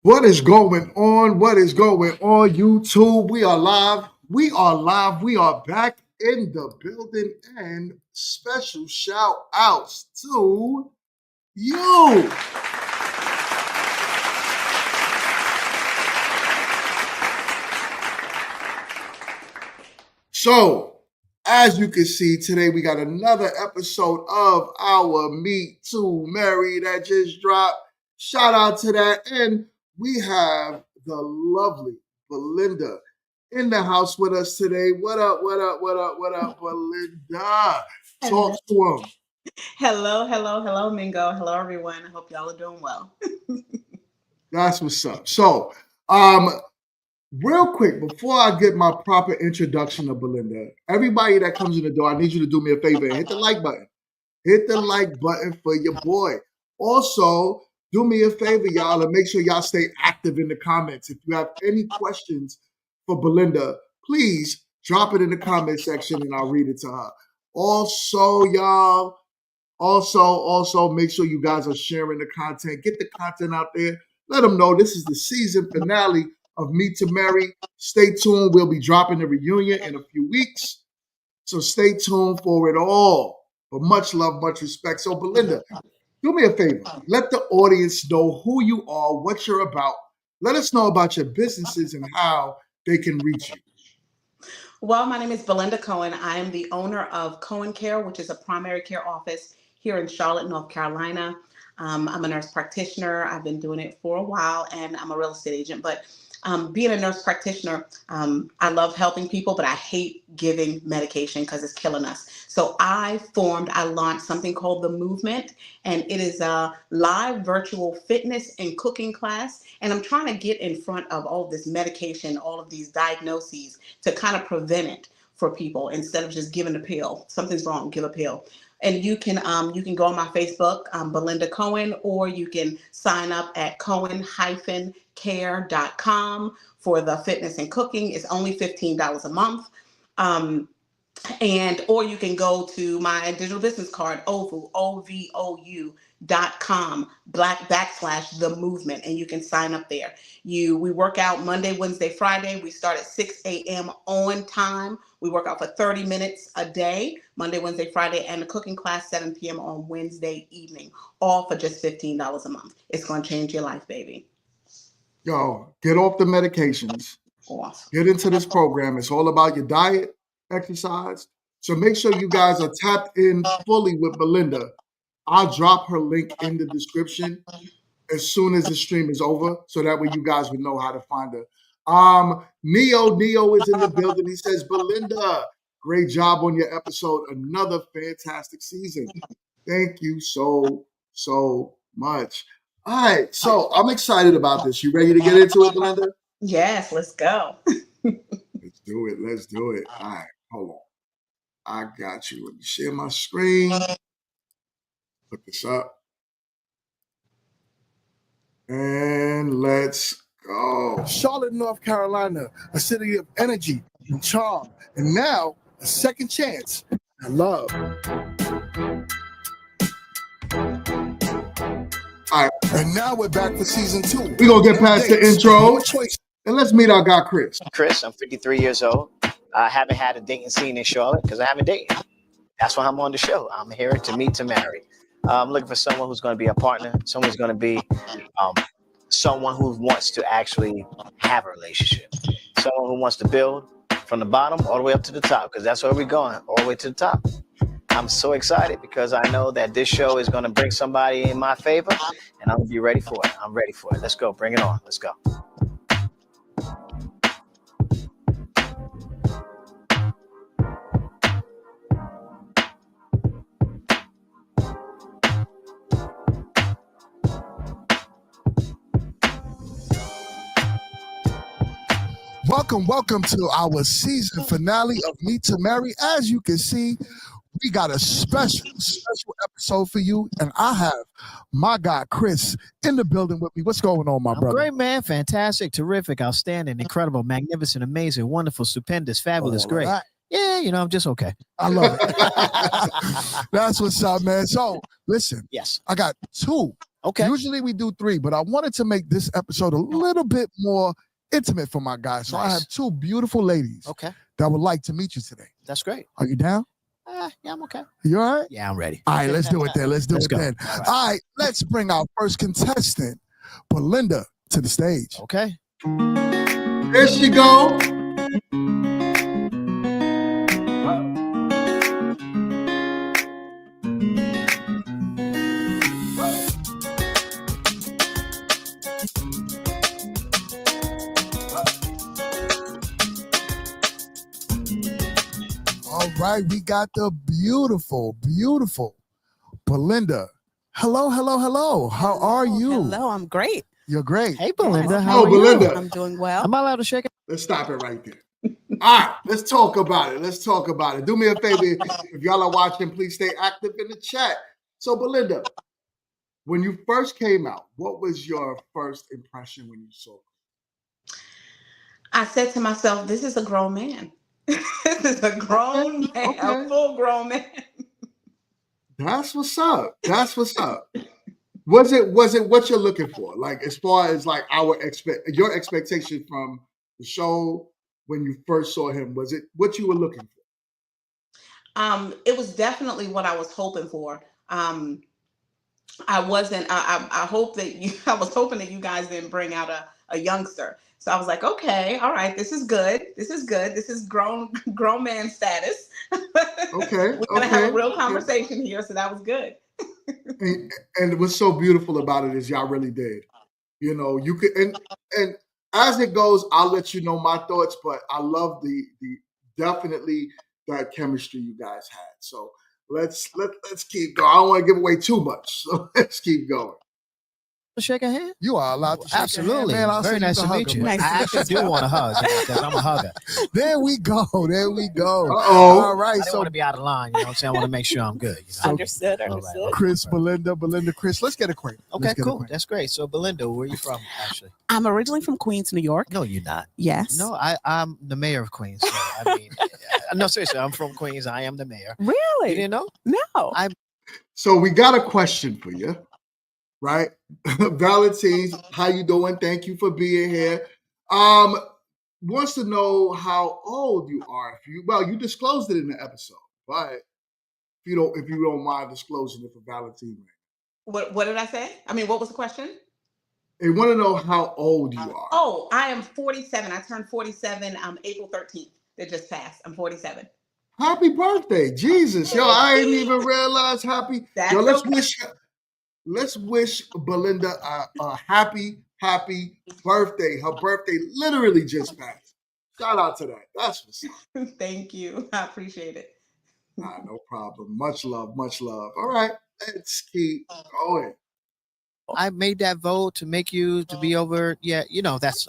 What is going on? What is going on, YouTube? We are live. We are live. We are back in the building, and special shout outs to you. So, as you can see, today we got another episode of our Meet2Marry that just dropped. Shout out to that. And we have the lovely Belinda in the house with us today. What up, Belinda? Talk to him. Hello, Mingo. Hello, everyone. I hope y'all are doing well. That's what's up. So, real quick, before I get my proper introduction of Belinda, everybody that comes in the door, I need you to do me a favor and hit the like button. Hit the like button for your boy. Also, do me a favor, y'all, and make sure y'all stay active in the comments. If you have any questions for Belinda, please drop it in the comment section and I'll read it to her. Also, y'all, make sure you guys are sharing the content. Get the content out there. Let them know this is the season finale of Meet2Marry. Stay tuned. We'll be dropping the reunion in a few weeks. So stay tuned for it all. But much love, much respect. So Belinda, do me a favor. Let the audience know who you are, what you're about. Let us know about your businesses and how they can reach you. Well, my name is Belinda Cohen. I am the owner of Cohen Care, which is a primary care office here in Charlotte, North Carolina. I'm a nurse practitioner. I've been doing it for a while, and I'm a real estate agent. But being a nurse practitioner, I love helping people, but I hate giving medication because it's killing us. So I launched something called The Movement, and it is a live virtual fitness and cooking class. And I'm trying to get in front of all of this medication, all of these diagnoses to kind of prevent it for people instead of just giving a pill. Something's wrong, give a pill. And you can go on my Facebook, Belinda Cohen, or you can sign up at cohen-care.com for the fitness and cooking. It's only $15 a month. Or you can go to my digital business card, OVOU.com/the movement, and you can sign up there. We work out Monday, Wednesday, Friday. We start at 6 a.m. on time. We work out for 30 minutes a day, Monday, Wednesday, Friday, and the cooking class 7 p.m. on Wednesday evening, all for just $15 a month. It's going to change your life, baby. Yo, get off the medications. Awesome. Get into this program. It's all about your diet, exercise. So make sure you guys are tapped in fully with Belinda. I'll drop her link in the description as soon as the stream is over, so that way you guys will know how to find her. Neo is in the building. He says, Belinda, great job on your episode. Another fantastic season. Thank you so much. All right, so I'm excited about this. You ready to get into it, Belinda? Yes, let's go. Let's do it. All right, hold on. I got you. Let me share my screen. Put this up. And let's go. Charlotte, North Carolina, a city of energy and charm, and now a second chance and love. All right, and now we're back for season 2. We're going to get past the intro, and let's meet our guy, Chris. Chris, I'm 53 years old. I haven't had a dating scene in Charlotte because I haven't dated. That's why I'm on the show. I'm here to Meet2Marry. I'm looking for someone who's going to be a partner, someone who's going to be someone who wants to actually have a relationship, someone who wants to build from the bottom all the way up to the top, because that's where we're going, all the way to the top. I'm so excited because I know that this show is going to bring somebody in my favor, and I'm going to be ready for it. I'm ready for it. Let's go. Bring it on. Let's go. Welcome to our season finale of Meet2Marry. As you can see, we got a special episode for you, and I have my guy Chris in the building with me. What's going on, my brother? Great, man. Fantastic, terrific, outstanding, incredible, magnificent, amazing, wonderful, stupendous, fabulous, great. Right. Yeah, I'm just okay. I love it. That's what's up, man. So, listen. Yes. I got 2. Okay. Usually we do 3, but I wanted to make this episode a little bit more intimate for my guys. So I have 2 beautiful ladies that would like to meet you today. That's great. Are you down? Yeah, I'm okay. You all right? Yeah, I'm ready. All right, let's do it then. Let's do it then. All right, let's bring our first contestant, Belinda, to the stage. Okay. There she go. All right, we got the beautiful Belinda. Hello. How are you? Hello, I'm great. You're great. Hey, Belinda. How are Belinda. I'm doing well. Am I allowed to shake it? Let's stop it right there. All right, let's talk about it. Do me a favor. If y'all are watching, please stay active in the chat. So, Belinda, when you first came out, what was your first impression when you saw it? I said to myself, this is a grown man. This is a grown man, a full grown man. That's what's up. Was it what you're looking for? Like, as far as like your expectation from the show when you first saw him, was it what you were looking for? It was definitely what I was hoping for. I wasn't. I was hoping that you guys didn't bring out a youngster. So I was like, okay, all right, this is good. This is grown man status. Okay, we're gonna have a real conversation here. So that was good. and what's so beautiful about it is y'all really did. You know, you could and as it goes, I'll let you know my thoughts. But I love the definitely that chemistry you guys had. So let's keep going. I don't want to give away too much, so let's keep going. Shake a hand? You are allowed to shake Absolutely. a hand, man. Very nice to meet you. Nice I actually do want to hug because I'm a hugger. There we go. Uh-oh. All right. I don't want to be out of line. You know what I'm saying? I want to make sure I'm good. You know? Understood. Right. Chris, Belinda, Chris. Let's get acquainted. Okay, cool. That's great. So, Belinda, where are you from, actually? I'm originally from Queens, New York. No, you're not. Yes. No, I'm the mayor of Queens. So, I mean, no, seriously, I'm from Queens. I am the mayor. Really? You didn't know? No. So we got a question for you, right? Valentine's, how you doing? Thank you for being here. Wants to know how old you are. You disclosed it in the episode, but if you don't mind disclosing it for Valentine's. What did I say? I mean, what was the question? They want to know how old you are. Oh, I am 47. I turned 47 April 13th. That just passed. I'm 47. Happy birthday. Jesus. Yo, I didn't even realize happy. That's Yo, okay. Let's wish Belinda a happy birthday. Her birthday literally just passed. Shout out to that. That's what's up. Thank you. I appreciate it. No problem. Much love. All right, let's keep going. I made that vote to make you to be over. Yeah, you know, that's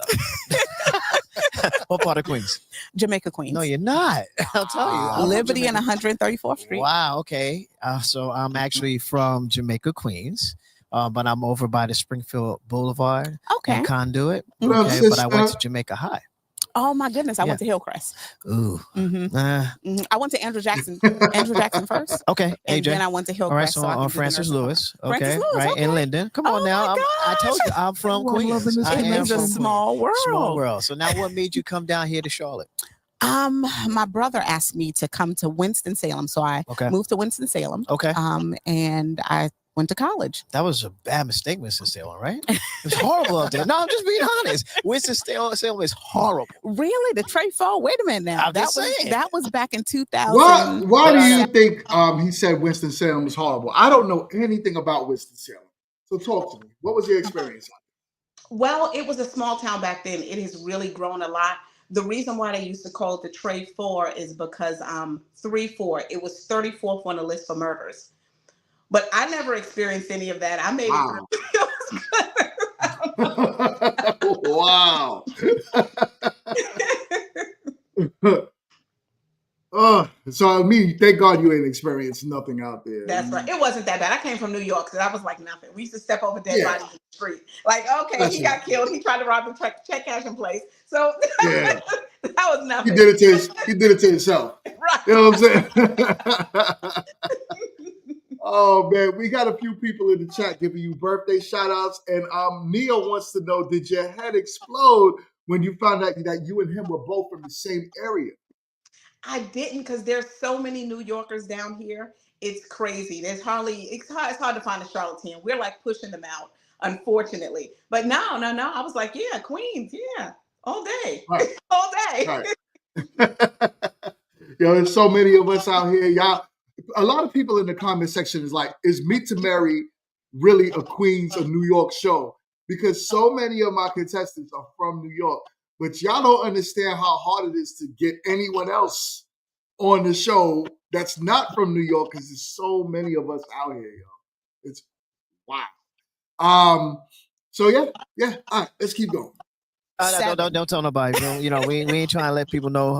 what part of Queens? Jamaica, Queens. No, you're not. I'll tell you. I'm Liberty and 134th Street. Wow. Okay. So I'm actually from Jamaica, Queens, but I'm over by the Springfield Boulevard and Conduit. Okay, but I went to Jamaica High. Oh my goodness! I went to Hillcrest. Ooh. I went to Andrew Jackson first. Okay. And then I went to Hillcrest. All right. So on Francis Lewis. Okay. Francis Lewis, right. In Linden. Come on now. I told you I'm from Queens. I am It's a from small world. Small world. So now, what made you come down here to Charlotte? My brother asked me to come to Winston-Salem, so I moved to Winston-Salem. Okay. And I went to college. That was a bad mistake, Winston-Salem, right? It was horrible out there. No, I'm just being honest. Winston-Salem is horrible. Really? The Trey Fall? Wait a minute now. That was back in 2000. Why do you think he said Winston-Salem was horrible? I don't know anything about Winston-Salem. So talk to me. What was your experience? Well, it was a small town back then. It has really grown a lot. The reason why they used to call it the Trey 4 is because 3-4, it was 34th on the list for murders. But I never experienced any of that. I made it. Wow. So thank God you ain't experienced nothing out there. That's right. It wasn't that bad. I came from New York, so that was like nothing. We used to step over dead bodies in the street. Like, okay, he got killed. He tried to rob the check cashing place. So that was nothing. He did it to himself. Right. You know what I'm saying? Oh man, we got a few people in the chat giving you birthday shout outs. And Neil wants to know, did your head explode when you found out that you and him were both from the same area? I didn't, because there's so many New Yorkers down here. It's crazy. It's hard to find a Charlatan. We're like pushing them out, unfortunately. But no. I was like, yeah, Queens, yeah, all day, right. All day. Right. There's so many of us out here. Y'all, a lot of people in the comment section is like, is Meet2Marry really a Queens or New York show? Because so many of my contestants are from New York. But y'all don't understand how hard it is to get anyone else on the show that's not from New York, because there's so many of us out here, yo. It's wow. So yeah. All right, let's keep going. Don't tell nobody. We ain't trying to let people know,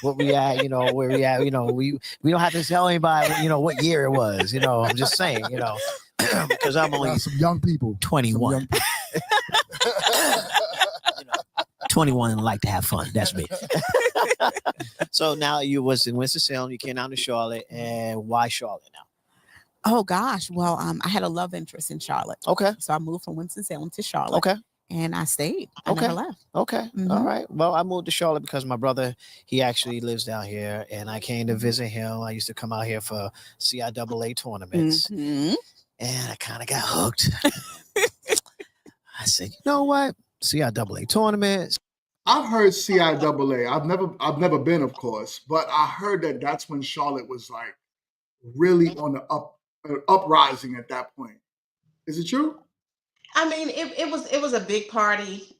what we at, where we at. We don't have to tell anybody, what year it was. I'm just saying, because I'm only some young people, 21. 21 and like to have fun. That's me. So now you was in Winston-Salem. You came down to Charlotte, and why Charlotte now? Oh gosh, well, I had a love interest in Charlotte. Okay, so I moved from Winston-Salem to Charlotte. Okay, and I stayed. I never left. Okay, all right. Well, I moved to Charlotte because my brother, he actually lives down here, and I came to visit him. I used to come out here for CIAA tournaments, and I kind of got hooked. I said, you know what? CIAA tournaments. I've heard CIAA. I've never been, of course, but I heard that that's when Charlotte was like really on the uprising at that point. Is it true? I mean, it was a big party.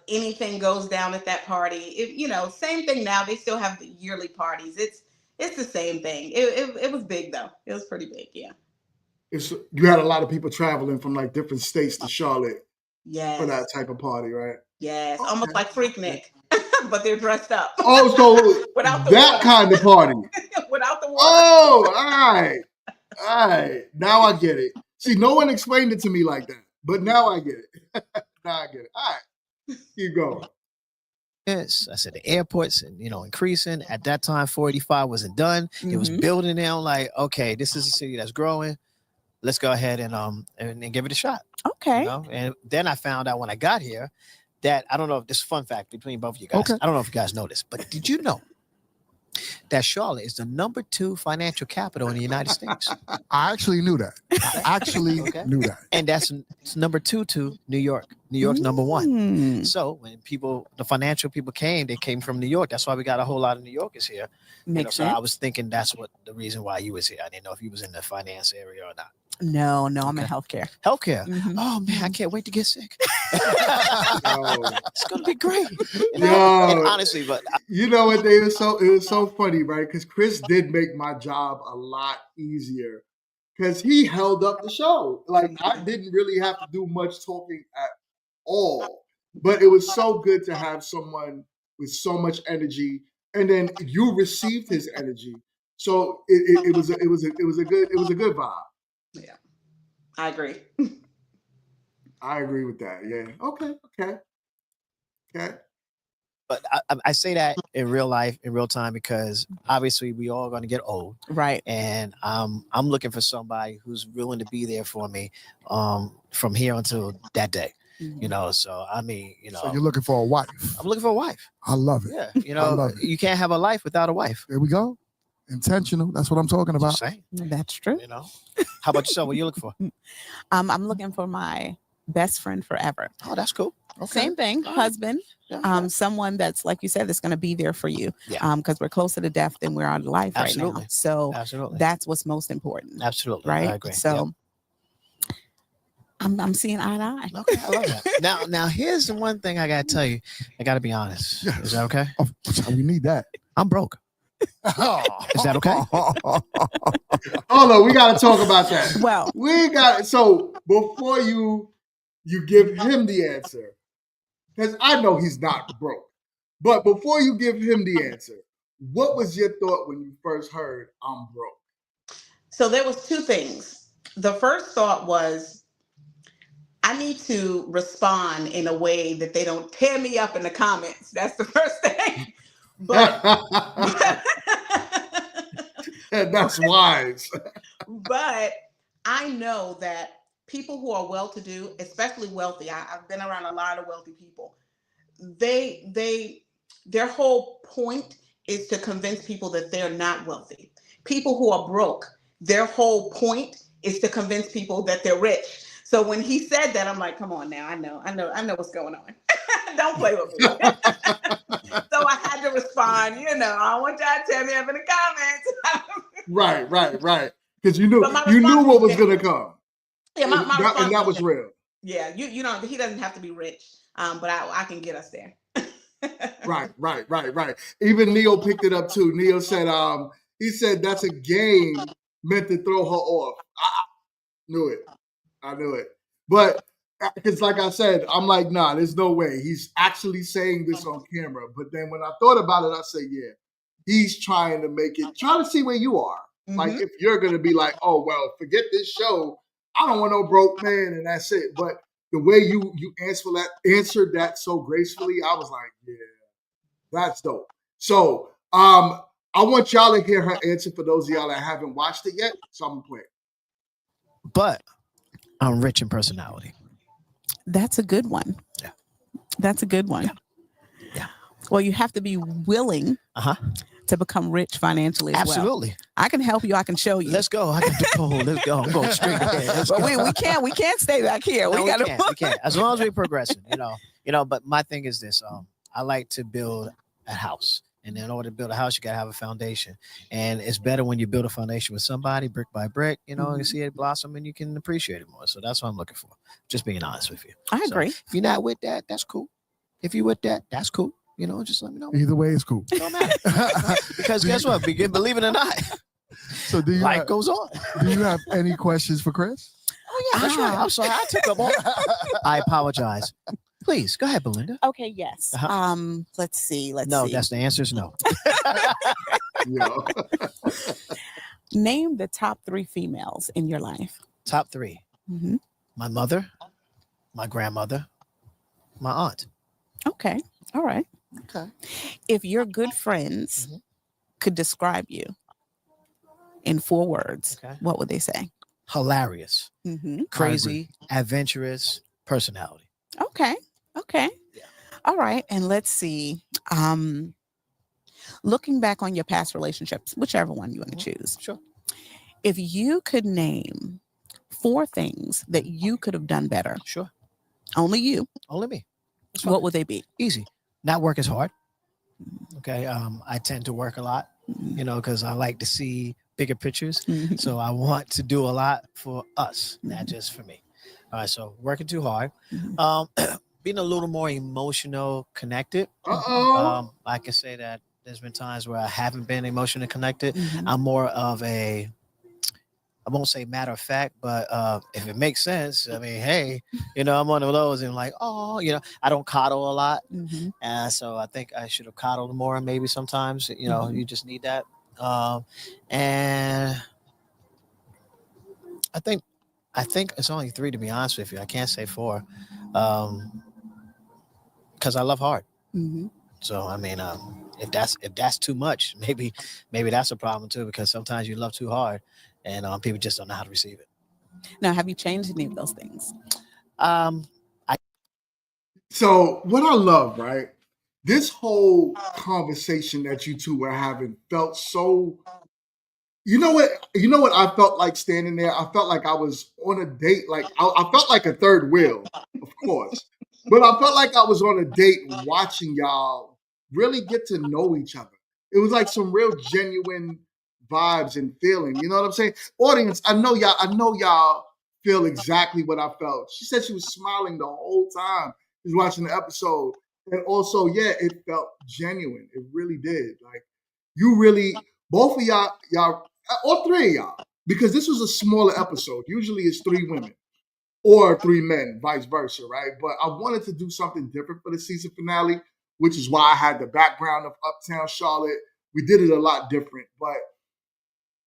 Anything goes down at that party. Same thing now. They still have the yearly parties. It's the same thing. It was big though. It was pretty big. Yeah. You had a lot of people traveling from like different states to Charlotte. Yes. For that type of party, right? Yes, okay. Almost like Freaknik, but they're dressed up. Oh, so without the that water. kind of party. Without the water. Oh, all right. Now I get it. See, no one explained it to me like that, but now I get it. All right, keep going. Yes, I said the airports, increasing. At that time, 485 wasn't done. It was building there. I'm like, okay, this is a city that's growing. Let's go ahead and give it a shot. Okay. And then I found out when I got here that, I don't know if this is a fun fact between both of you guys. Okay. I don't know if you guys know this, but did you know that Charlotte is the number 2 financial capital in the United States? I actually knew that. Knew that. And that's number 2 to New York. New York's number 1. So when the financial people came, they came from New York. That's why we got a whole lot of New Yorkers here. Makes sense. So I was thinking that's what the reason why you was here. I didn't know if you was in the finance area or not. No, I'm in healthcare. Healthcare. Oh man, I can't wait to get sick. It's gonna be great. And honestly, but you know what, Dave? It was so funny, right? Because Chris did make my job a lot easier because he held up the show. Like I didn't really have to do much talking at all, but it was so good to have someone with so much energy, and then you received his energy, so it was a good vibe. Yeah, I agree. I agree with that. Yeah. Okay. But I say that in real life, in real time, because obviously we all going to get old, right? And I'm looking for somebody who's willing to be there for me, from here until that day. So I mean, So you're looking for a wife. I'm looking for a wife. I love it. Yeah, you can't have a life without a wife. There we go. Intentional. That's what I'm talking about. Just saying, That's true. you know. How about yourself? What are you looking for? I'm looking for my best friend forever. Oh, that's cool. Okay. Same thing, All right. husband. Yeah. Someone that's, like you said, that's going to be there for you. Yeah. Because we're closer to death than we're out of life Absolutely. right now. So Absolutely. that's what's most important. Absolutely. Right. I agree. So I'm seeing eye to eye. Okay, I love that. Now here's the one thing I gotta tell you. I gotta be honest. Yes. Is that okay? Oh, we need that. I'm broke. Is that okay? Hold on, we got to talk about that. Well, We got so before you give him the answer, because I know he's not broke, but before you give him the answer, what was your thought when you first heard I'm broke? So there was two things. The first thought was, I need to respond in a way that they don't tear me up in the comments. That's the first thing. But That's wise. But I know that people who are well-to-do, especially wealthy, I've been around a lot of wealthy people. Their whole point is to convince people that they're not wealthy. People who are broke, their whole point is to convince people that they're rich. So when he said that, I'm like, come on now, I know what's going on. Don't play with me. So I had to respond, I don't want y'all to tell me up in the comments. Right. Because you knew what was gonna come. Yeah, my response and that was real. Yeah, he doesn't have to be rich, but I can get us there. Right. Even Neil picked it up too. Neil said, he said that's a game meant to throw her off. I knew it. But because like I said, I'm like, nah, there's no way. He's actually saying this on camera. But then when I thought about it, I said, yeah, he's trying to see where you are. Mm-hmm. Like if you're gonna be like, oh well, forget this show. I don't want no broke man, and that's it. But the way you answered that so gracefully, I was like, yeah, that's dope. So I want y'all to hear her answer for those of y'all that haven't watched it yet. So I'm gonna play it. But I'm rich in personality. That's a good one. Yeah. That's a good one. Yeah. Well, you have to be willing to become rich financially as Absolutely. Well. I can help you. I can show you. Let's go. I got the goal. Let's go. I'm going straight ahead. But we can't stay back here. No, we can't. As long as we're progressing, but my thing is this. I like to build a house. And in order to build a house, you got to have a foundation. And it's better when you build a foundation with somebody, brick by brick, you see it blossom and you can appreciate it more. So that's what I'm looking for. Just being honest with you. I agree. If you're not with that, that's cool. If you're with that, that's cool. Just let me know. Either way, it's cool. It don't matter. Because guess what? Believe it or not, so life goes on. Do you have any questions for Chris? Oh, yeah, that's right. I'm sorry. I took up all. I apologize. Please go ahead, Belinda. Okay, yes. Let's see. No, that's the answer is no. Name the top 3 females in your life. Top 3. Mm-hmm. My mother, my grandmother, my aunt. Okay. All right. Okay. If your good friends could describe you in 4 words, what would they say? Hilarious, crazy, adventurous, personality. Okay. Yeah. All right. And let's see. Looking back on your past relationships, whichever one you want to choose. Sure. If you could name 4 things that you could have done better. Sure. Only you. Only me. What would they be? Easy. Not work as hard. Okay. I tend to work a lot, because I like to see bigger pictures. So I want to do a lot for us, not just for me. All right. So working too hard. Being a little more emotional connected. I can say that there's been times where I haven't been emotionally connected. I'm more of I won't say matter of fact, but if it makes sense, I mean, hey, I'm one of those and like, oh, I don't coddle a lot. And so I think I should have coddled more maybe sometimes, you just need that. And I think it's only 3, to be honest with you. I can't say 4. Because I love hard. So I mean, if that's too much, maybe that's a problem too. Because sometimes you love too hard, and people just don't know how to receive it. Now, have you changed any of those things? So what I love, right? This whole conversation that you two were having felt so You know what? You know what I felt like standing there? I felt like I was on a date. Like I felt like a third wheel, of course. But I felt like I was on a date watching y'all really get to know each other. It was like some real genuine vibes and feeling. You know what I'm saying? Audience, I know y'all feel exactly what I felt. She said she was smiling the whole time she was watching the episode. And also, yeah, it felt genuine. It really did. Like you really, both of y'all, all three of y'all, because this was a smaller episode. Usually it's 3 women or 3 men, vice versa, right? But I wanted to do something different for the season finale, which is why I had the background of Uptown Charlotte. We did it a lot different, but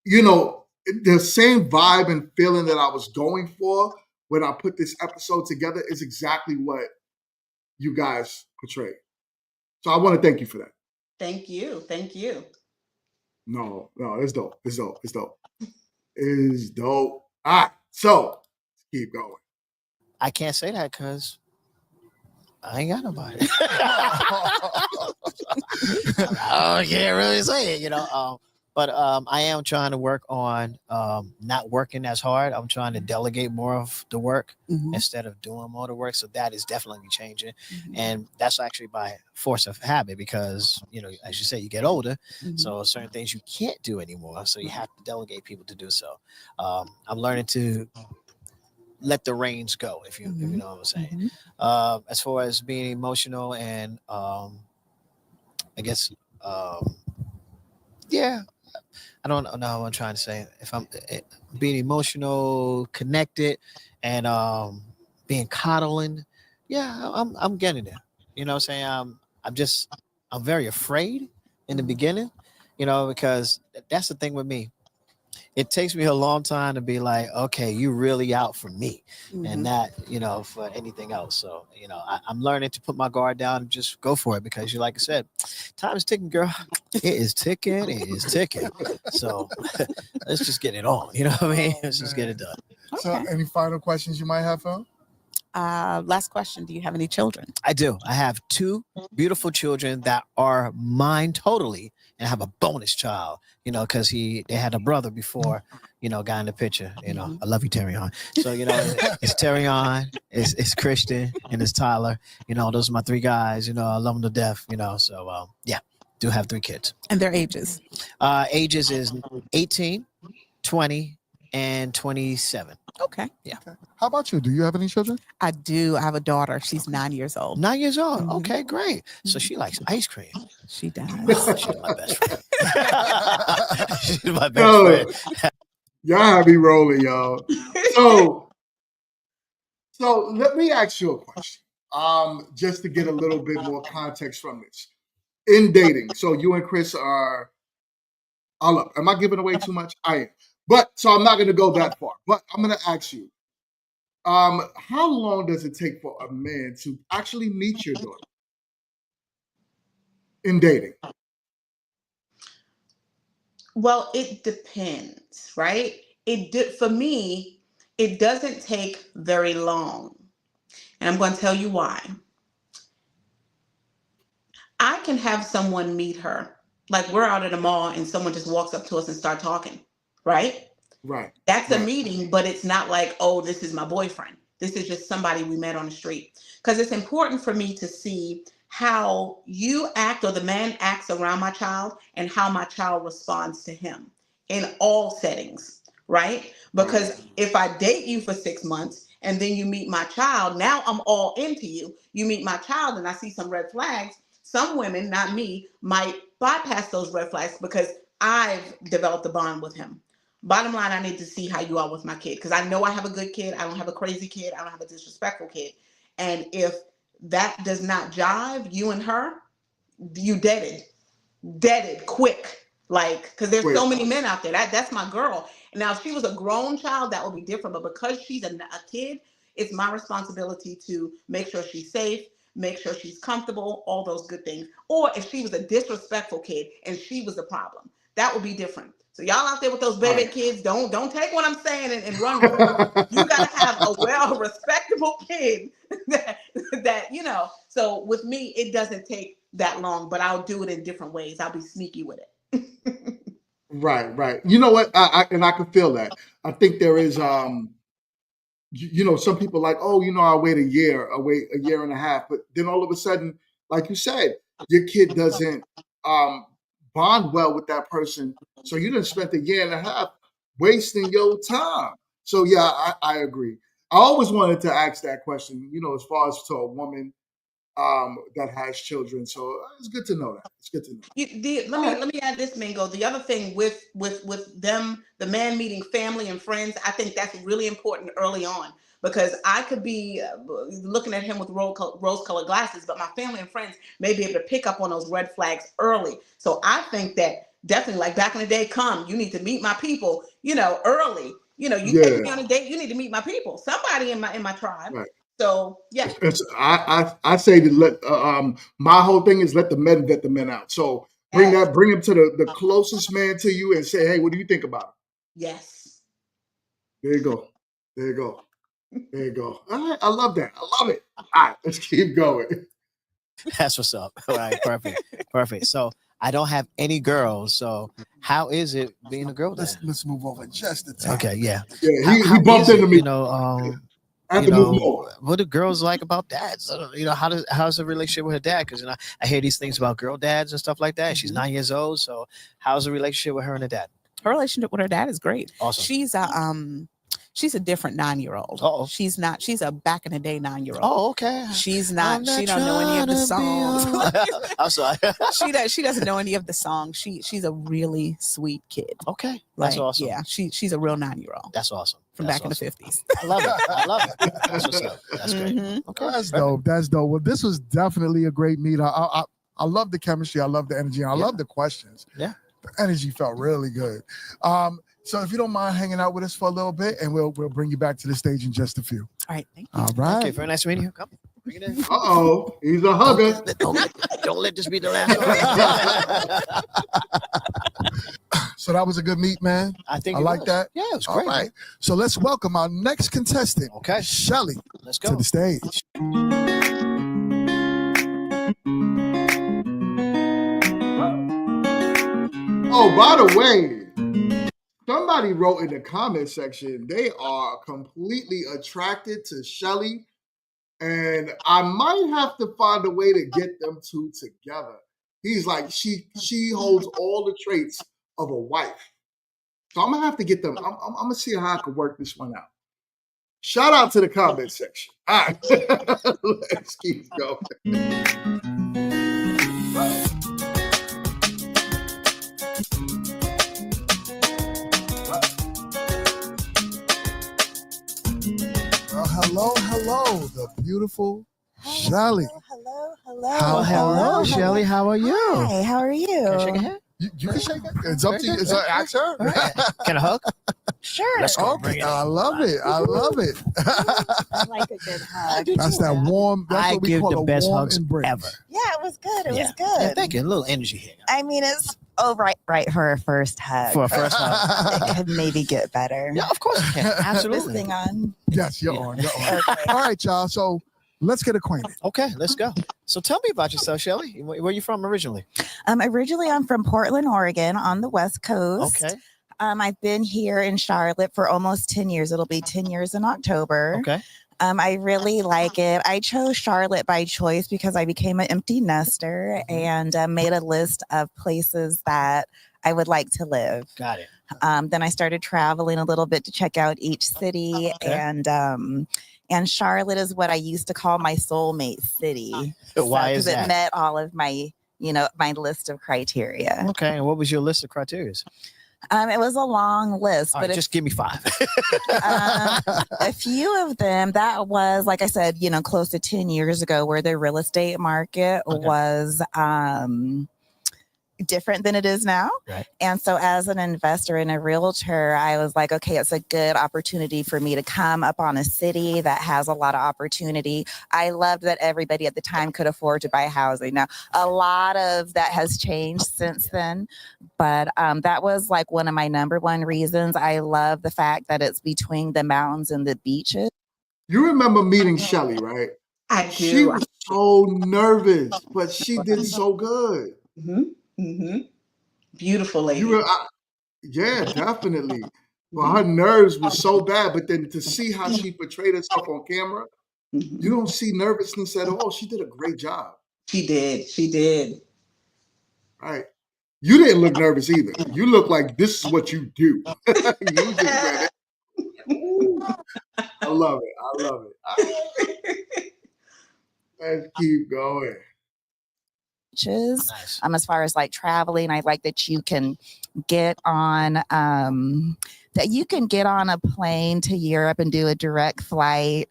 you know, the same vibe and feeling that I was going for when I put this episode together is exactly what you guys portrayed. So I want to thank you for that. Thank you. Thank you. No, it's dope. It's dope. It's dope. It's dope. All right, so let's keep going. I can't say that because I ain't got nobody. I can't really say it, you know. But I am trying to work on not working as hard. I'm trying to delegate more of the work instead of doing more of the work. So that is definitely changing. And that's actually by force of habit because, you know, as you say, you get older. So certain things you can't do anymore. So you have to delegate people to do so. I'm learning to let the reins go, if you know what I'm saying. As far as being emotional and I guess, yeah, I don't know what I'm trying to say. If I'm being emotional, connected, and being coddling, yeah, I'm getting there. You know what I'm saying? I'm very afraid in the beginning, you know, because that's the thing with me. It takes me a long time to be like, okay, you really out for me and not, you know, for anything else. So, you know, I'm learning to put my guard down and just go for it because you, like I said, time is ticking, girl. It is ticking. It is ticking. So let's just get it on. You know what I mean? Let's just get it done. So any final questions you might have, Phil? Last question. Do you have any children? I do. I have 2 beautiful children that are mine totally, and I have a bonus child, you know, because they had a brother before, you know, got in the picture. You know, I love you, Terrion. So, you know, it's Terrion, it's Christian, and it's Tyler. You know, those are my 3 guys. You know, I love them to death, you know. So, yeah, do have 3 kids. And their ages? Ages is 18, 20, and 27. Okay. Yeah. Okay. How about you? Do you have any children? I do. I have a daughter. She's 9 years old. 9 years old. Okay, great. So she likes ice cream. She does. She's my best friend. She's my best friend. Y'all have me rolling, y'all. So let me ask you a question. Just to get a little bit more context from this. In dating, so you and Chris are. Oh, look, am I giving away too much? I am. But so I'm not going to go that far. But I'm going to ask you, how long does it take for a man to actually meet your daughter in dating? Well, it depends, right? For me, it doesn't take very long. And I'm going to tell you why. I can have someone meet her. Like we're out at a mall and someone just walks up to us and start talking, right? Right. That's a meeting, but it's not like, oh, this is my boyfriend. This is just somebody we met on the street. Because it's important for me to see how you act or the man acts around my child and how my child responds to him in all settings, right? Because if I date you for 6 months and then you meet my child, now I'm all into you. You meet my child and I see some red flags. Some women, not me, might bypass those red flags because I've developed a bond with him. Bottom line, I need to see how you are with my kid because I know I have a good kid. I don't have a crazy kid. I don't have a disrespectful kid. And if that does not jive, you and her, you deaded quick. Like, because there's so many men out there. That's my girl. And now, if she was a grown child, that would be different. But because she's a kid, it's my responsibility to make sure she's safe, make sure she's comfortable, all those good things. Or if she was a disrespectful kid and she was the problem, that would be different. So y'all out there with those baby kids, don't take what I'm saying and run with it. You gotta have a respectable kid that you know. So with me, it doesn't take that long, but I'll do it in different ways. I'll be sneaky with it. Right. You know what? I can feel that. I think there is some people like, oh, I'll wait I'll wait a year and a half, but then all of a sudden, like you said, your kid doesn't bond well with that person, so you done spent a year and a half wasting your time. So yeah, I agree. I always wanted to ask that question, as far as to a woman that has children. So it's good to know that. It's good to know. Let me add this, Mingo. The other thing with them, the man meeting family and friends, I think that's really important early on, because I could be looking at him with rose-colored glasses, but my family and friends may be able to pick up on those red flags early. So I think that definitely, like back in the day, you need to meet my people, early. You take me on a date, you need to meet my people, somebody in my tribe. Right. So yeah, I say to let my whole thing is let the men vet the men out. So bring him to the closest man to you and say, hey, what do you think about him? Yes. There you go. All right, I love that. I love it. All right, let's keep going. That's what's up. All right, perfect. So I don't have any girls. So how is it being a girl dad? Let's move over just a tad. Okay, yeah. Yeah, he bumped into me. What do girls like about dads? How's the relationship with her dad? Because I hear these things about girl dads and stuff like that. She's 9 years old. So how's the relationship with her and her dad? Her relationship with her dad is great. Awesome. She's a different 9-year-old. Uh-oh. She's a back in the day 9-year-old. Oh, okay. She's not. She don't know any of the songs. I'm sorry. She doesn't know any of the songs. She's a really sweet kid. Okay, that's awesome. Yeah, she's a real 9-year-old. That's awesome. From back in the 50s. I love it. That's what's up. That's great. Mm-hmm. Okay, that's dope. Well, this was definitely a great meet. I love the chemistry. I love the energy. And I love the questions. Yeah, the energy felt really good. So if you don't mind hanging out with us for a little bit, and we'll bring you back to the stage in just a few. All right, thank you. All right. Okay, very nice meeting you. Come, bring it in. Uh-oh, he's a hugger. Don't let this be the last one. So that was a good meet, man. I think I like that. Yeah, it was great. All right. So let's welcome our next contestant, Okay. Shelly, Let's go. to the stage. Oh, by the way, somebody wrote in the comment section they are completely attracted to Shelly, and I might have to find a way to get them two together. He's like, she holds all the traits of a wife. So I'm gonna have to get them. I'm gonna see how I can work this one out. Shout out to the comment section. All right, let's keep going. Hello, the beautiful Shelly. Hello, Shelly. How are you? Hi, how are you? Can I shake a hand? You can shake it. It's up to you. It's ask her. Right. Can I hug? Sure. Let's go. Okay, I love it. I like a good hug. That's that warm. That's I what we give call the a best warm hugs embrace. ever. Yeah, it was good. It was Yeah, good. thank you. A little energy here. I mean, it's right for a first hug. For a first hug. It could maybe get better. Yeah, of course you can. This Absolutely. thing on. Yes, you're on. You're on. Okay. All right, y'all. So let's get acquainted. Okay, let's go. So tell me about yourself, Shelly. Where are you from originally? Originally, I'm from Portland, Oregon, on the West Coast. Okay. I've been here in Charlotte for almost 10 years. It'll be 10 years in October. Okay. I really like it. I chose Charlotte by choice because I became an empty nester and made a list of places that I would like to live. Got it. Then I started traveling a little bit to check out each city, Okay. and Charlotte is what I used to call my soulmate city. Why is Because that? it met all of my, my list of criteria. Okay, and what was your list of criteria? It was a long list, All but right, just give me 5. a few of them, that was, like I said, close to 10 years ago, where the real estate market was different than it is now. Right. And so as an investor and a realtor, I was like, okay, it's a good opportunity for me to come up on a city that has a lot of opportunity. I loved that everybody at the time could afford to buy housing. Now, a lot of that has changed since then, but that was like one of my number one reasons. I love the fact that it's between the mountains and the beaches. You remember meeting Shelly, right? I do. She was so nervous, but she did so good. Mm-hmm. Beautiful lady. Yeah, definitely. But her nerves was so bad. But then to see how she portrayed herself on camera, you don't see nervousness at all. She did a great job. She did. She did. Right. You didn't look nervous either. You look like this is what you do. You just went in. Ooh, I love it. I love it. All right, let's keep going. Nice. As far as like traveling, I like that you can get on a plane to Europe and do a direct flight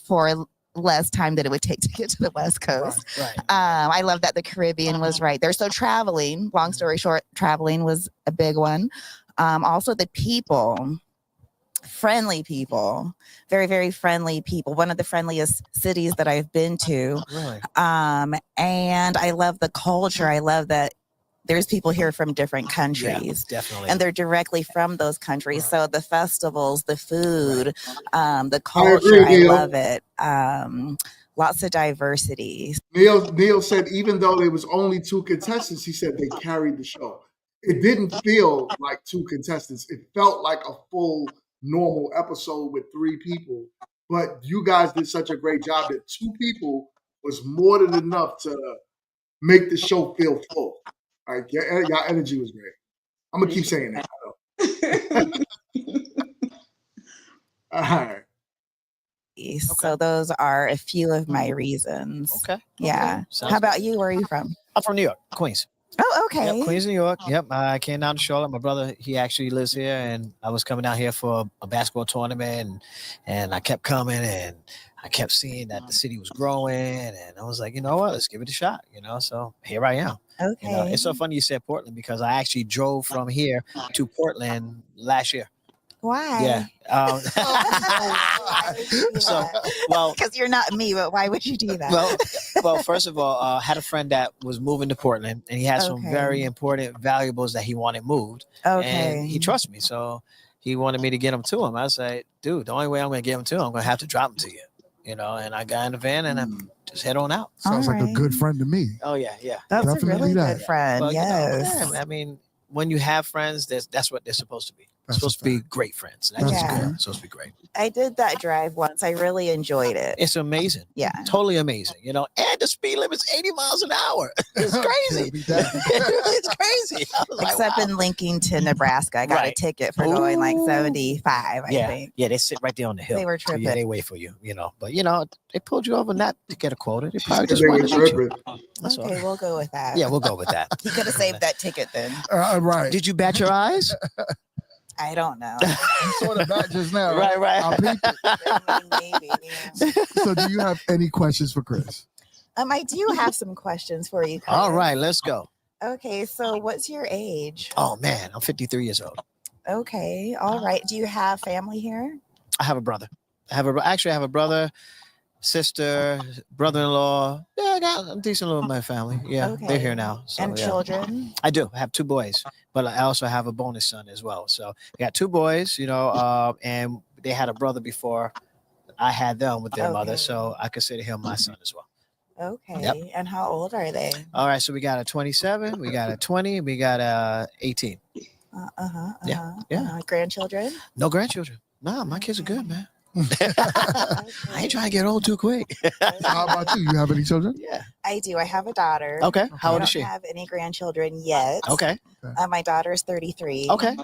for less time than it would take to get to the West Coast. Right. I love that the Caribbean was right there. So traveling, long story short, traveling was a big one. Also the people. Friendly people, very, very friendly people. One of the friendliest cities that I've been to. Really? And I love the culture. I love that there's people here from different countries. Yeah, definitely. And they're directly from those countries. Right. So the festivals, the food, the I culture, agree, I Neil. love it. Lots of diversity. Neil said even though there was only 2 contestants, he said they carried the show. It didn't feel like 2 contestants. It felt like a full normal episode with 3 people. But you guys did such a great job that 2 people was more than enough to make the show feel full. Like your energy was great. I'm gonna keep saying that. All right. So those are a few of my reasons. Okay. Yeah. Sounds How about you? Where are you from? I'm from New York, Queens. Oh, okay. Yep, Queens, New York. Yep. I came down to Charlotte. My brother, he actually lives here, and I was coming down here for a basketball tournament, and I kept coming, and I kept seeing that the city was growing, and I was like, you know what, let's give it a shot, so here I am. Okay. It's so funny you said Portland because I actually drove from here to Portland last year. Why? Yeah. So, well, because you're not me, but why would you do that? Well, first of all, I had a friend that was moving to Portland, and he had some Okay. very important valuables that he wanted moved. Okay. And he trusts me, so he wanted me to get them to him. I was like, dude, the only way I'm going to get them to him, I'm going to have to drop them to you. And I got in the van and I just head on out. Sounds like a good friend to me. Oh, yeah. That's Definitely a really that. good friend. Well, yes. I mean, when you have friends, that's what they're supposed to be. That's supposed to be great friends. That's Yeah. good. It's supposed to be great. I did that drive once. I really enjoyed it. It's amazing. Yeah. Totally amazing. And the speed limit's 80 miles an hour. It's crazy. It's crazy. I was like, Except wow. in Lincoln, Nebraska. I got a Right. ticket for going like Ooh. 75, I think. Yeah, they sit right there on the hill. They were So, tripping. yeah, they wait for you, But they pulled you over not to get a quota. They probably They just were wanted to meet you. tripping. That's all. Okay, we'll go with that. Yeah, we'll go with that. He could have saved that ticket then. Right. Did you bat your eyes? I don't know. You saw the bat just now. Right. I peeped it. I mean, maybe. Yeah. So do you have any questions for Chris? I do have some questions for you, Chris. All right, let's go. Okay, so what's your age? Oh, man, I'm 53 years old. Okay, all right. Do you have family here? I have a brother. I have a brother, sister, brother-in-law. Yeah, I got a decent little my family. Yeah, Okay. they're here now. So, And yeah. children? I do. I have 2 boys, but I also have a bonus son as well. So I got 2 boys, and they had a brother before I had them with their mother. Okay. So I consider him my son as well. Okay. Yep. And how old are they? All right. So we got a 27, we got a 20, we got a 18. Yeah. Grandchildren? No grandchildren. No, my kids are good, man. I ain't trying to get old too quick. How about you? You have any children? Yeah. I do. I have a daughter. Okay. How I old don't is she? have any grandchildren yet. Okay. My daughter is 33. Okay.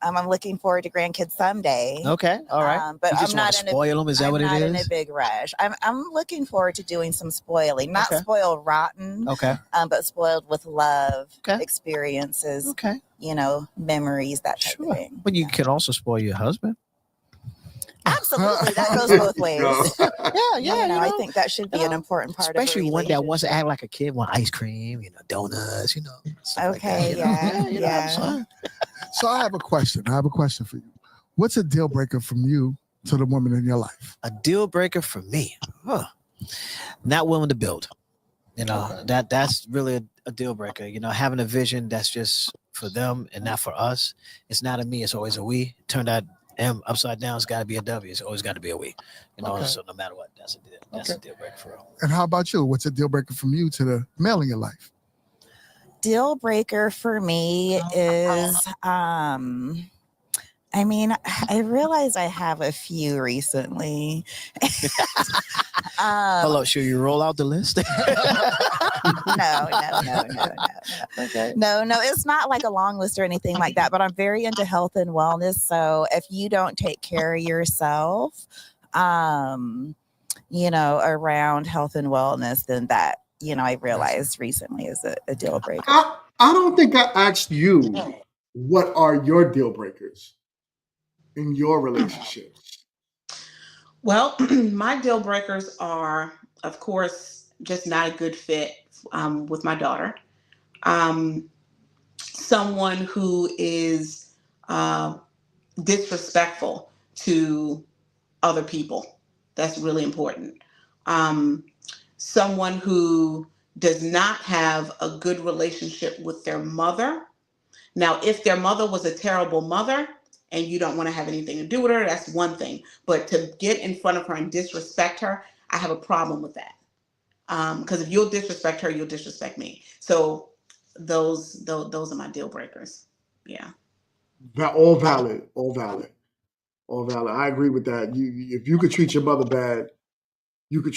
I'm looking forward to grandkids someday. Okay. All right. But You just I'm want not to in a spoil them? Is that I'm what it not in a is? big rush. I'm looking forward to doing some spoiling, not Okay. spoiled rotten, Okay. but spoiled with love, Okay. experiences, Okay. memories, that type of thing. But you can also spoil your husband. Absolutely, that goes both ways. Yeah. I think that should be an important part Especially of a one that wants to relationship. act like a kid, want ice cream, donuts, stuff Okay, like that, yeah. So I have a question. For you. What's a deal breaker from you to the woman in your life? A deal breaker for me. Not willing to build. That's really a deal breaker. Having a vision that's just for them and not for us. It's not a me, it's always a we. Turned out M upside down, it's got to be a W. It's always got to be a we. Okay. So no matter what, that's a deal breaker for real. And how about you? What's a deal breaker from you to the male in your life? Deal breaker for me is I mean, I realized I have a few recently. Hello, should you roll out the list? No. Okay. No, it's not like a long list or anything like that, but I'm very into health and wellness. So if you don't take care of yourself, around health and wellness, then that, I realized recently is a deal breaker. I don't think I asked you what are your deal breakers in your relationships. Well, my deal breakers are, of course, just not a good fit with my daughter. Someone who is disrespectful to other people. That's really important. Um, Someone who does not have a good relationship with their mother. Now, if their mother was a terrible mother and you don't want to have anything to do with her, that's one thing. But to get in front of her and disrespect her, I have a problem with that. Because if you'll disrespect her, you'll disrespect me. So those are my deal breakers. Yeah. All valid. All valid. All valid. I agree with that. If you could treat your mother bad, you could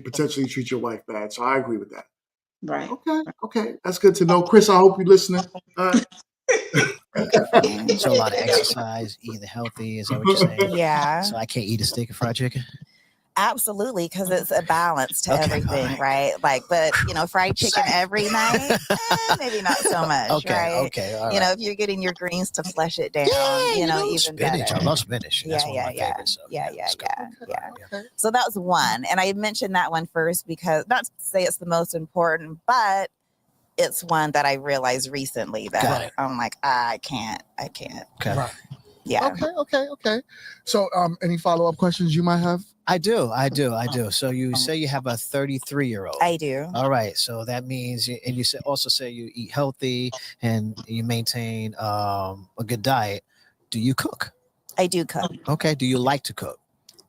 potentially treat your wife bad. So I agree with that. Right. Okay. That's good to know. Chris, I hope you're listening. So a lot of exercise, eating healthy, is that what you're saying? Yeah. So I can't eat a steak of fried chicken? Absolutely, because it's a balance to everything, right? Like, but fried chicken every night, maybe not so much, right? Okay, all right. If you're getting your greens to flush it down, even spinach. better. I love spinach. That's one of my favorites. So, Yeah. Okay. So that was one, and I mentioned that one first because not to say it's the most important, but it's one that I realized recently that I'm like, I can't. Okay. Right. Yeah. Okay. So, any follow-up questions you might have? I do. So you say you have a 33-year-old. I do. All right. So that means, and you also say you eat healthy and you maintain a good diet. Do you cook? I do cook. Okay. Do you like to cook?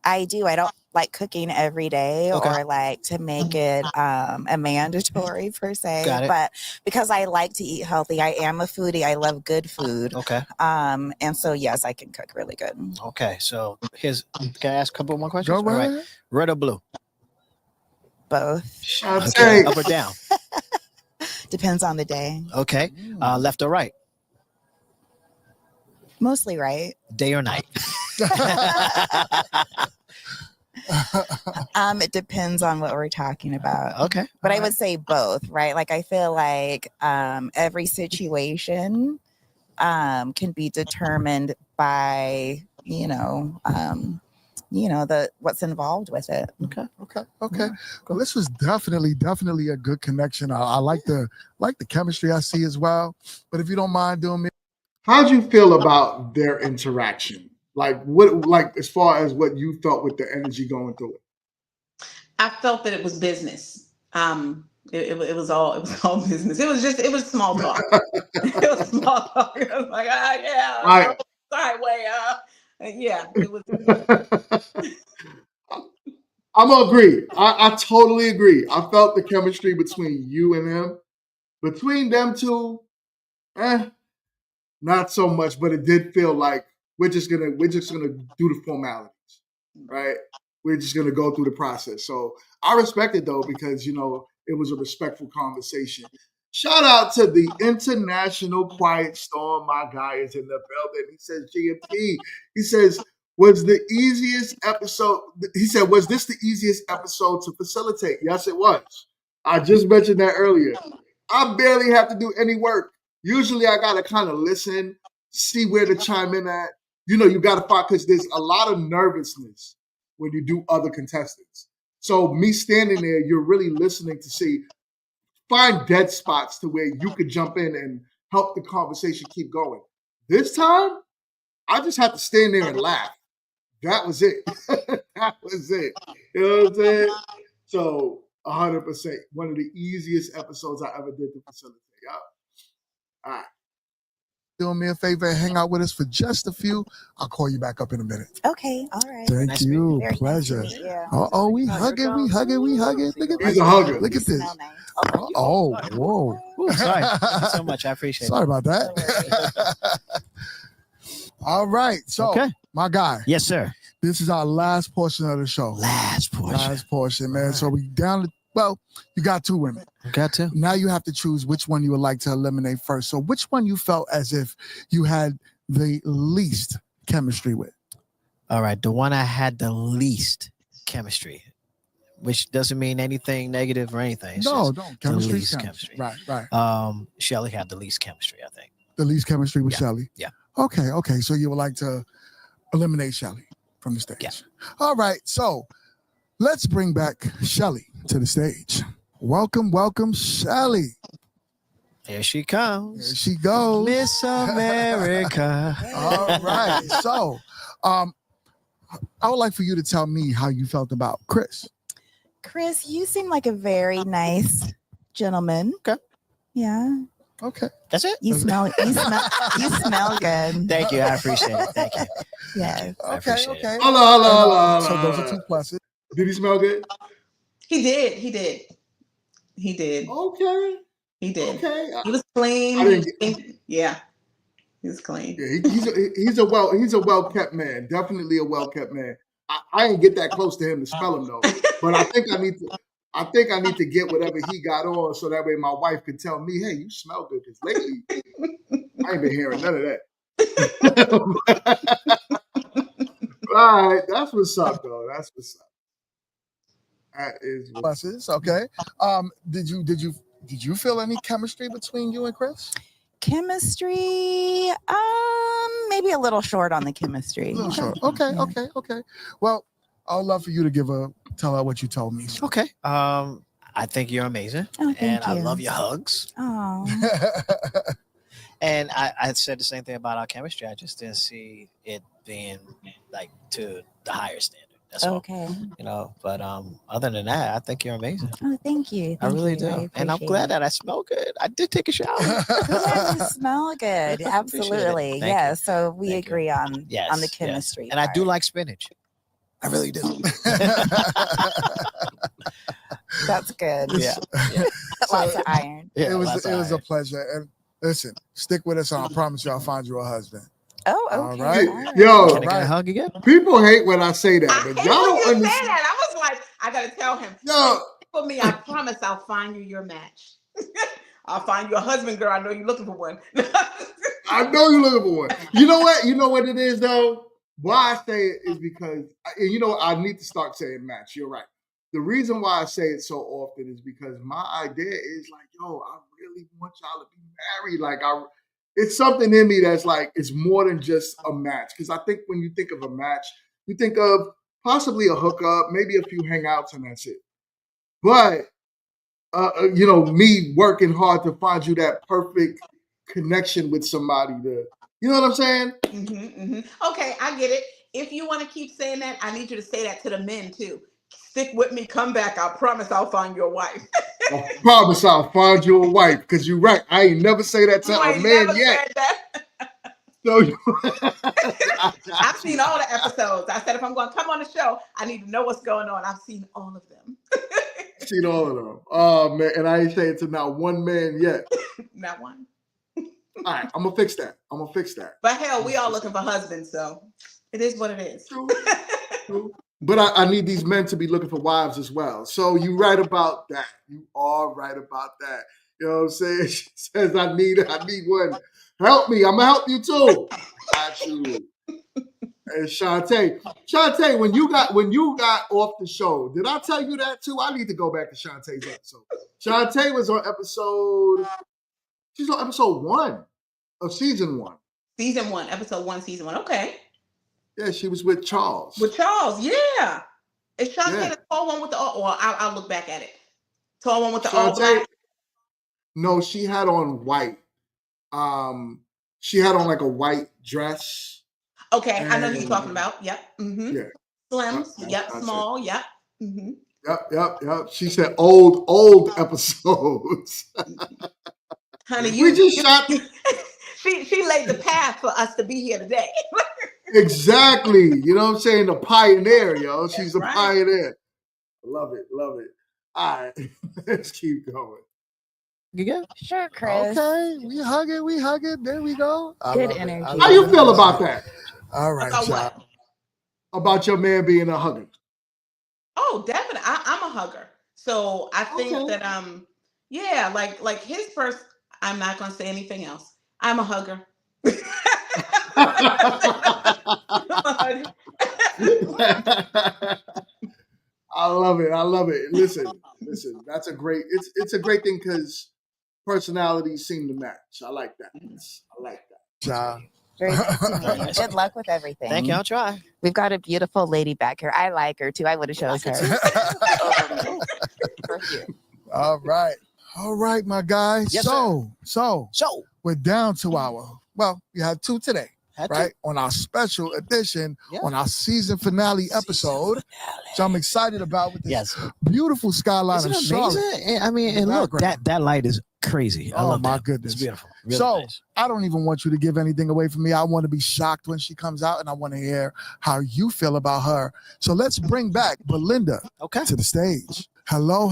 I do. I don't like cooking every day or like to make it a mandatory per se. Got it. But because I like to eat healthy, I am a foodie. I love good food. Okay. And so yes, I can cook really good. Okay. So can I ask a couple more questions? Go right. All right. Red or blue? Both. Okay. Up or down? Depends on the day. Okay. Left or right? Mostly right. Day or night? It depends on what we're talking about. Okay. But I would say both, right? Like I feel like every situation can be determined by, what's involved with it. Okay. Well, this was definitely a good connection. I like the chemistry I see as well. But if you don't mind doing me, how'd you feel about their interaction? Like as far as what you felt with the energy going through it? I felt that it was business. It was all business. It was small talk. It was small talk. I was like, yeah, sideway. Yeah, it was. I'm gonna agree. I totally agree. I felt the chemistry between you and him. Between them two, not so much, but it did feel like we're just gonna do the formalities, right? We're just gonna go through the process. So I respect it though, because it was a respectful conversation. Shout out to the International Quiet Storm. My guy is in the building. He says GMT. He says, was this the easiest episode to facilitate? Yes, it was. I just mentioned that earlier. I barely have to do any work. Usually I got to kind of listen, see where to chime in at. You got to find, because there's a lot of nervousness when you do other contestants. So me standing there, you're really listening to find dead spots to where you could jump in and help the conversation keep going. This time, I just had to stand there and laugh. That was it. That was it. You know what I'm saying? So 100%, one of the easiest episodes I ever did to facilitate. Yeah. All right. doing me a favor and hang out with us for just a few. I'll call you back up in a minute. Okay, all right. Thank Nice you. Very Pleasure. nice to meet you. Oh, we hugging. Look at He's a hugger. Look You at this. smell nice. Oh, whoa. Ooh, sorry. Thank you so much. I appreciate Sorry it. about that. All right. So, Okay. my guy, Yes, sir. this is our last portion of the show. Last portion. Last portion, man. All So we down to, well, you got two women. Got to. Now you have to choose which one you would like to eliminate first. So which one you felt as if you had the least chemistry with? All right. The one I had the least chemistry, which doesn't mean anything negative or anything. It's No, just no. Chemistry. least Chemistry. chemistry. Right. Shelly had the least chemistry, I think. The least chemistry with Yeah, Shelly. yeah. Okay. So you would like to eliminate Shelly from the stage. Yeah. All right. So let's bring back Shelly to the stage. Welcome, Shelly. Here she There comes. she goes. Miss America. All right. So I would like for you to tell me how you felt about Chris. Chris, you seem like a very nice gentleman. Okay. Yeah. Okay. That's it. You smell good. Thank you. I appreciate it. Thank you. Yes. I Okay. appreciate it. Hello. So those are two pluses. Did he smell good? He did. Okay. He did. Okay. He was clean. I didn't Yeah, he was clean. Yeah, he's a well kept man. Definitely a well kept man. I ain't get that close to him to smell him though. But I think I need to get whatever he got on so that way my wife could tell me, hey, you smell good. Because lately I ain't been hearing none of that. All right, that's what's up though. That's what's up. That is what's Pluses. Okay. Did you feel any chemistry between you and Chris? Chemistry, maybe a little short on the chemistry. A little short. Okay. Well, I would love for you to tell her what you told me. Okay. I think you're amazing. Oh, thank and I you. love your hugs. Oh, And I said the same thing about our chemistry. I just didn't see it being like to the higher standard. That's all. okay. But other than that, I think you're amazing. Oh, thank you. I really Thank you. do. And I'm glad that I smell good. I did take a shower. Yeah, you smell good. Absolutely. Thank Yeah. you. So we Thank you. agree on Yes, the yes. chemistry. And I do part. like spinach. I really do. That's good. Yeah. Lots of iron. Yeah, it was lots of a iron. pleasure. And listen, stick with us, and I promise you, I'll find you a husband. Oh, All okay. right. All right. Yo, Can I get a hug again? people hate when I say that, I but hate y'all when don't you say understand. that. I was like, I gotta tell him. Yo, For me, I promise I'll find you your match. I'll find you a husband, girl. I know you're looking for one. I know you're looking for one. You know what? You know what it is though? Why I say it is because, and I need to start saying match. You're right. The reason why I say it so often is because my idea is like, yo, I really want y'all to be married. Like, it's something in me that's like, it's more than just a match. Because I think when you think of a match, you think of possibly a hookup, maybe a few hangouts, and that's it. But me working hard to find you that perfect connection with somebody to, you know what I'm saying? Okay, I get it. If you want to keep saying that, I need you to say that to the men too. Stick with me, come back. I promise I'll find your wife. I promise I'll find you a wife, because you're right. I ain't never say that to You a ain't man never yet. said that. So I've seen all the episodes. I said if I'm going to come on the show, I need to know what's going on. I've seen all of them. seen all of them. Oh man, and I ain't saying to not one man yet. Not one. All right, I'm gonna fix that. But hell, we all looking for husbands, so it is what it is. True. But I need these men to be looking for wives as well. So you're right about that. You are right about that. You know what I'm saying? She says, I need one. Help me. I'm going to help you too. Got you. And Shantae, when you got off the show, did I tell you that too? I need to go back to Shantae's episode. Shantae was on she's on episode 1 of season 1. Season 1, episode 1, season 1. Okay. Yeah, she was with Charles. With Charles, yeah. Is Shantae Yeah. the tall one with the all? Well, I'll look back at it. Tall one with the all black. No, she had on white. She had on like a white dress. Okay, I know who you're talking about. Yep. Mm-hmm. Yeah. Slim. Yep. Small. Yep. Mm-hmm. Yep. She said old episodes. Honey, we just shot. she laid the path for us to be here today. Exactly. You know what I'm saying? The pioneer, yo. She's That's the right. pioneer. Love it. Love it. All right. Let's keep going. You good? Sure, Chris. Okay, we hug it. There we go. I Good love it. energy. I How love you it. feel I love about it. that? All right, About y'all. what? About your man being a hugger? Oh, definitely. I'm a hugger. So I think Okay. that yeah, like his first. I'm not gonna say anything else. I'm a hugger. I love it. I love it. Listen. That's a great. It's a great thing because personalities seem to match. I like that. I like that. Y'all. Very nice to meet you. Good luck with everything. Thank you. I'll try. We've got a beautiful lady back here. I like her too. I would have chose her. For you. All right, my guy. Yes, so So, we're down to our. Well, we had two today, had to- right? On our special edition, Yeah. on our season finale episode, which I'm excited about with this Yes. beautiful skyline Isn't of it Charlotte. amazing? I mean, in the and look, background. that light is crazy. I Oh, love my that. goodness. It's beautiful. Really So nice. I don't even want you to give anything away from me. I want to be shocked when she comes out, and I want to hear how you feel about her. So let's bring back Belinda Okay. to the stage. Hello.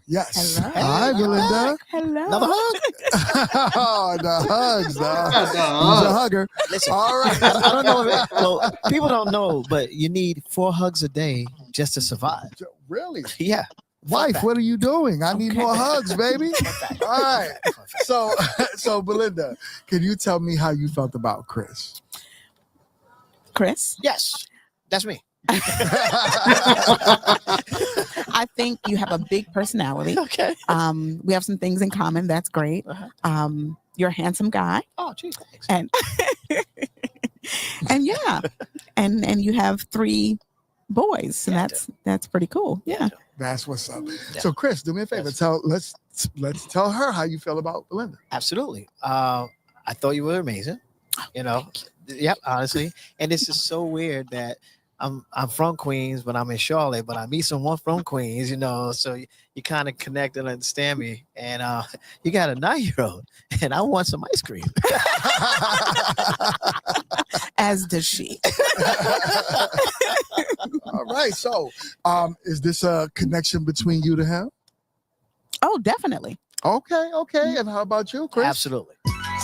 Yes. Hello. Hi, Belinda. Hello. Another hug? Oh, the hugs, dog. Yeah, He's the a hug. hugger. Listen, All right. I don't know. Well, people don't know, but you need 4 hugs a day just to survive. Really? Yeah. Wife, fact. what are you doing? I need Okay. more hugs, baby. fact. All right. So Belinda, can you tell me how you felt about Chris? Chris, Yes, that's me. I think you have a big personality. Okay. We have some things in common. That's great. Uh-huh. You're a handsome guy, Oh, geez, thanks. and and yeah, and you have 3 boys, and Yeah, I that's pretty cool. Yeah. That's what's up. Yeah. So Chris, do me a favor. Yes. Let's tell her how you feel about Belinda. Absolutely. I thought you were amazing. You know, yep, honestly. And it's just so weird that I'm from Queens, but I'm in Charlotte, but I meet someone from Queens, you know, so you kind of connect and understand me. And you got a 9-year-old, and I want some ice cream. As does she. All right. So is this a connection between you to him? Oh, definitely. Okay. And how about you, Chris? Absolutely.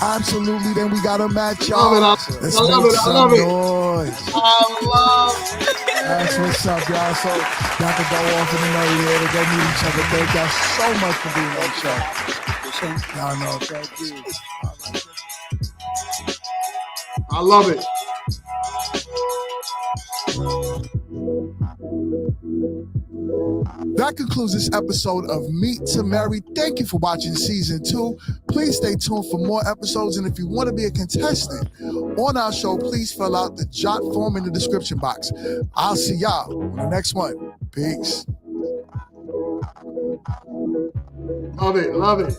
Absolutely. Then we got a match, Love y'all. it. Let's I love make it. I some love it. noise. I love it. That's what's up, y'all. So y'all can go off in the merry air to go meet each other. Thank y'all so much for being on the show. Y'all know. Thank you. I love it. That concludes this episode of Meet2Marry. Thank you for watching season 2. Please stay tuned for more episodes. And if you want to be a contestant on our show, please fill out the jot form in the description box. I'll see y'all on the next one. Peace. Love it. Love it.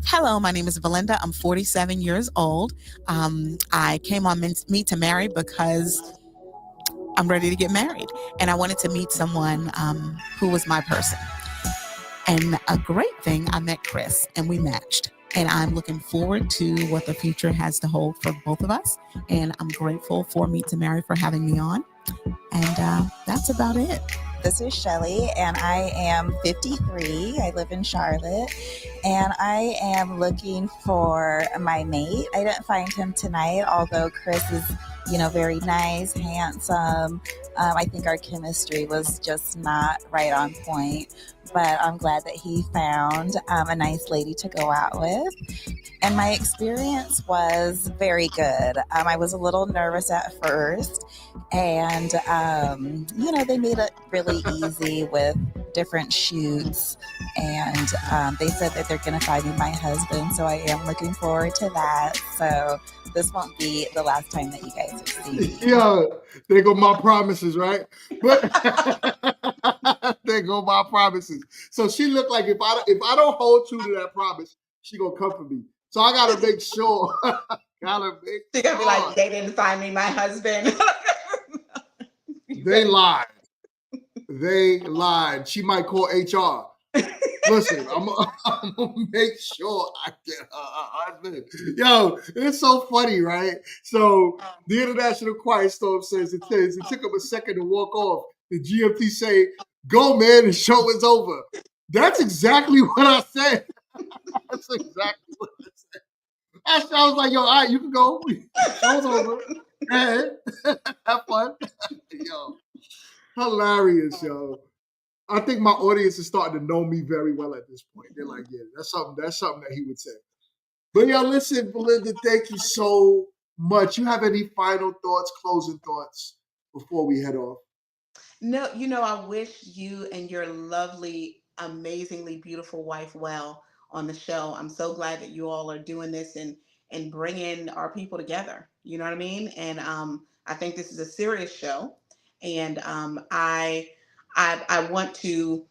Hello, my name is Belinda. I'm 47 years old. I came on Meet2Marry because I'm ready to get married, and I wanted to meet someone who was my person. And a great thing, I met Chris, and we matched. And I'm looking forward to what the future has to hold for both of us. And I'm grateful for Meet2Marry for having me on. And that's about it. This is Shelly, and I am 53. I live in Charlotte, and I am looking for my mate. I didn't find him tonight, although Chris is, very nice, handsome. I think our chemistry was just not right on point, but I'm glad that he found a nice lady to go out with. And my experience was very good. I was a little nervous at first, and they made it really easy with different shoots, and they said that they're going to find me my husband, so I am looking forward to that. So this won't be the last time that you guys will see me. Yeah, there go my promises, right? But there go my promises. So she looked like if I don't hold true to that promise, she gonna come for me. So I gotta make sure. She's gonna be like, they didn't find me my husband. They lied. They lied. She might call HR. Listen, I'm gonna make sure I get her a husband. Yo, it's so funny, right? So the International Quiet Storm says it took him a second to walk off. The GMT say, "Go, man, the show is over." That's exactly what I said. That's exactly what I said. I was like, "Yo, all right, you can go. Show's over. Go ahead, have fun." Yo, hilarious, yo. I think my audience is starting to know me very well at this point. They're like, yeah, that's something that he would say. But yeah, listen, Belinda, thank you so much. You have any final thoughts, closing thoughts before we head off? No, I wish you and your lovely, amazingly beautiful wife well on the show. I'm so glad that you all are doing this and bringing our people together. You know what I mean? And I think this is a serious show, and I want to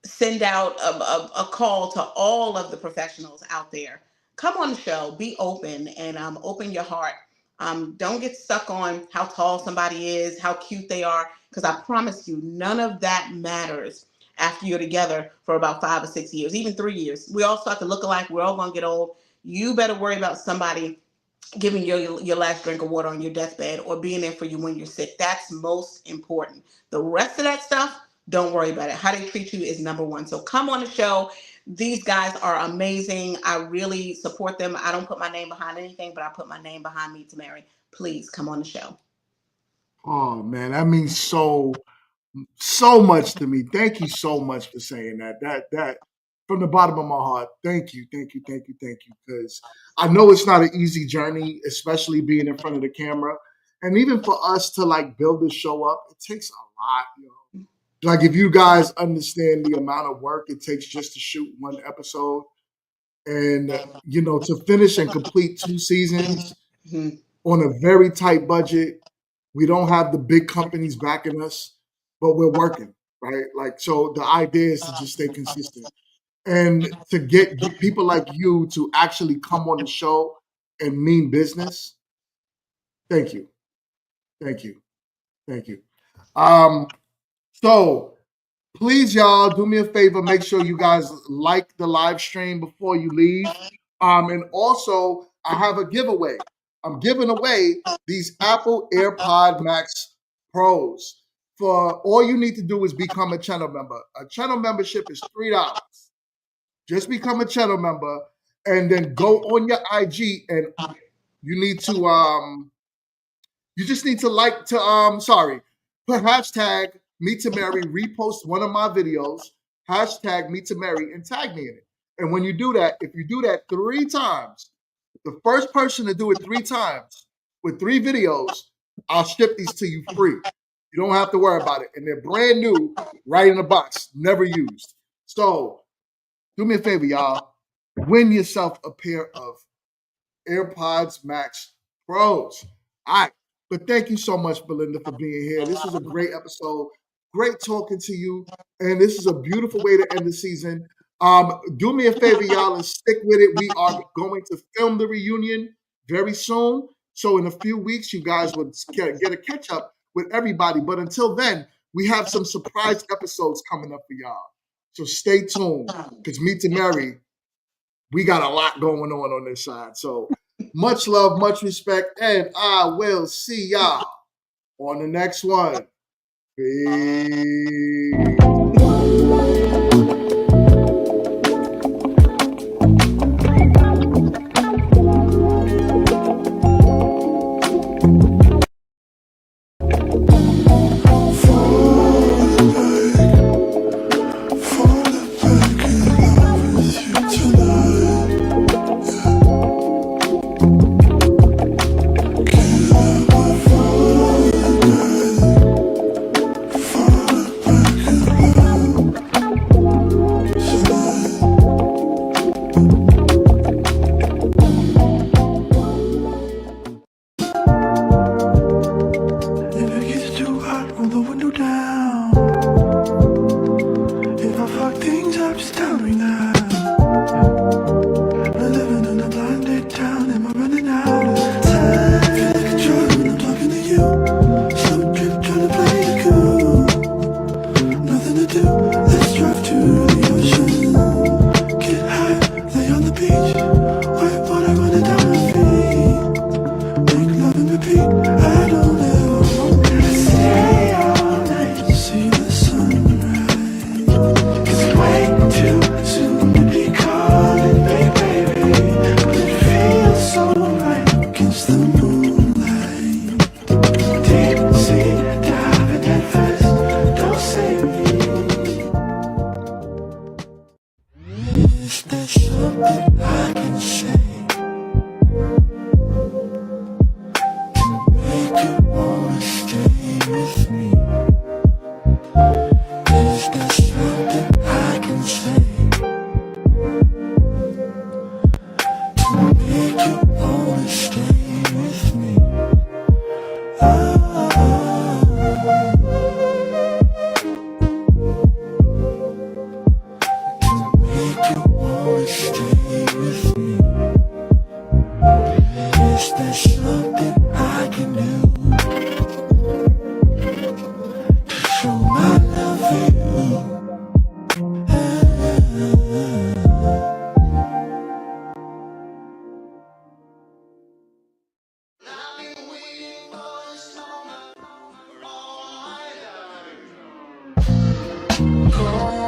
send out a call to all of the professionals out there. Come on the show, be open, and open your heart. Don't get stuck on how tall somebody is, how cute they are, because I promise you, none of that matters after you're together for about 5 or 6 years, even 3 years. We all start to look alike. We're all going to get old. You better worry about somebody giving you your last drink of water on your deathbed or being there for you when you're sick. That's most important. The rest of that stuff, don't worry about it. How they treat you is number one. So come on the show. These guys are amazing. I really support them. I don't put my name behind anything, but I put my name behind Meet2Marry. Please come on the show. Oh man, that means so much to me. Thank you so much for saying that. That from the bottom of my heart. Thank you, thank you, thank you, thank you. Because I know it's not an easy journey, especially being in front of the camera. And even for us to like build this show up, it takes a lot, Like if you guys understand the amount of work it takes just to shoot one episode and to finish and complete 2 seasons on a very tight budget. We don't have the big companies backing us, but we're working, right? Like, so the idea is to just stay consistent and to get people like you to actually come on the show and mean business. Thank you. Thank you. Thank you. So please, y'all, do me a favor. Make sure you guys like the live stream before you leave. And also, I have a giveaway. I'm giving away these Apple AirPod Max Pros. For all you need to do is become a channel member. A channel membership is $3. Just become a channel member, and then go on your IG, and you need to you just need to put hashtag Meet2Marry, repost one of my videos, hashtag Meet2Marry, and tag me in it. And when you do that, if you do that 3 times, the first person to do it 3 times with 3 videos, I'll ship these to you free. You don't have to worry about it. And they're brand new, right in the box, never used. So do me a favor, y'all. Win yourself a pair of AirPods Max Pros. All right. But thank you so much, Belinda, for being here. This was a great episode. Great talking to you. And this is a beautiful way to end the season. Do me a favor, y'all, and stick with it. We are going to film the reunion very soon. So in a few weeks, you guys will get a catch up with everybody. But until then, we have some surprise episodes coming up for y'all. So stay tuned, because Meet2Marry, we got a lot going on this side. So much love, much respect, and I will see y'all on the next one. Peace. call.